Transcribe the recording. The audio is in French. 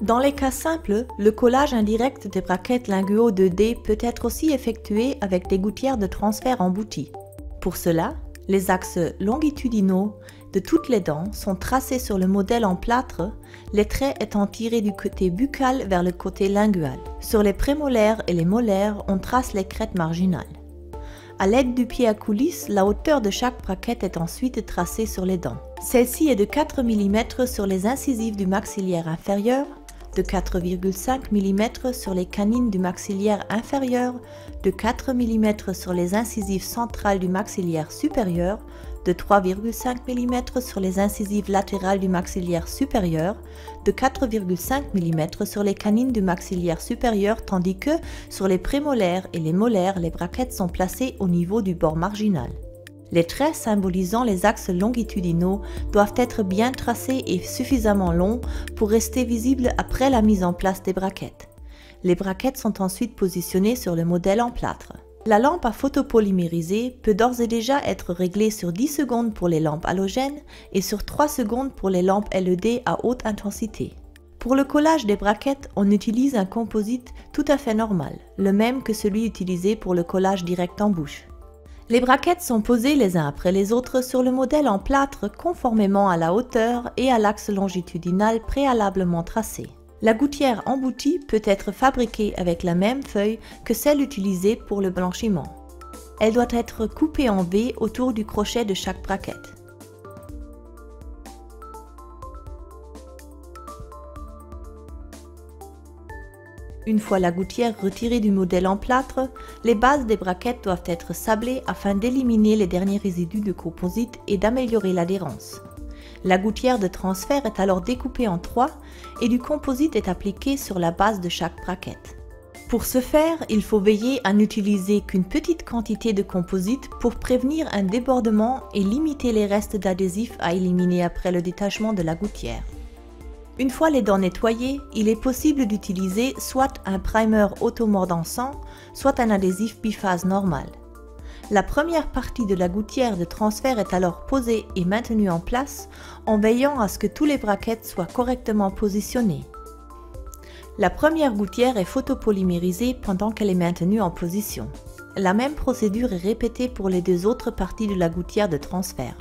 Dans les cas simples, le collage indirect des braquettes Linguo 2D peut être aussi effectué avec des gouttières de transfert embouties. Pour cela, les axes longitudinaux de toutes les dents sont tracés sur le modèle en plâtre, les traits étant tirés du côté buccal vers le côté lingual. Sur les prémolaires et les molaires, on trace les crêtes marginales. À l'aide du pied à coulisse, la hauteur de chaque braquette est ensuite tracée sur les dents. Celle-ci est de 4 mm sur les incisives du maxillaire inférieur, de 4,5 mm sur les canines du maxillaire inférieur, de 4 mm sur les incisives centrales du maxillaire supérieur, de 3,5 mm sur les incisives latérales du maxillaire supérieur, de 4,5 mm sur les canines du maxillaire supérieur, tandis que sur les prémolaires et les molaires, les braquettes sont placées au niveau du bord marginal. Les traits symbolisant les axes longitudinaux doivent être bien tracés et suffisamment longs pour rester visibles après la mise en place des braquettes. Les braquettes sont ensuite positionnées sur le modèle en plâtre. La lampe à photopolymériser peut d'ores et déjà être réglée sur 10 secondes pour les lampes halogènes et sur 3 secondes pour les lampes LED à haute intensité. Pour le collage des braquettes, on utilise un composite tout à fait normal, le même que celui utilisé pour le collage direct en bouche. Les braquettes sont posées les uns après les autres sur le modèle en plâtre conformément à la hauteur et à l'axe longitudinal préalablement tracé. La gouttière emboutie peut être fabriquée avec la même feuille que celle utilisée pour le blanchiment. Elle doit être coupée en V autour du crochet de chaque braquette. Une fois la gouttière retirée du modèle en plâtre, les bases des braquettes doivent être sablées afin d'éliminer les derniers résidus de composite et d'améliorer l'adhérence. La gouttière de transfert est alors découpée en 3 et du composite est appliqué sur la base de chaque braquette. Pour ce faire, il faut veiller à n'utiliser qu'une petite quantité de composite pour prévenir un débordement et limiter les restes d'adhésif à éliminer après le détachement de la gouttière. Une fois les dents nettoyées, il est possible d'utiliser soit un primer automordant-sang, soit un adhésif biphase normal. La première partie de la gouttière de transfert est alors posée et maintenue en place en veillant à ce que tous les braquettes soient correctement positionnées. La première gouttière est photopolymérisée pendant qu'elle est maintenue en position. La même procédure est répétée pour les deux autres parties de la gouttière de transfert.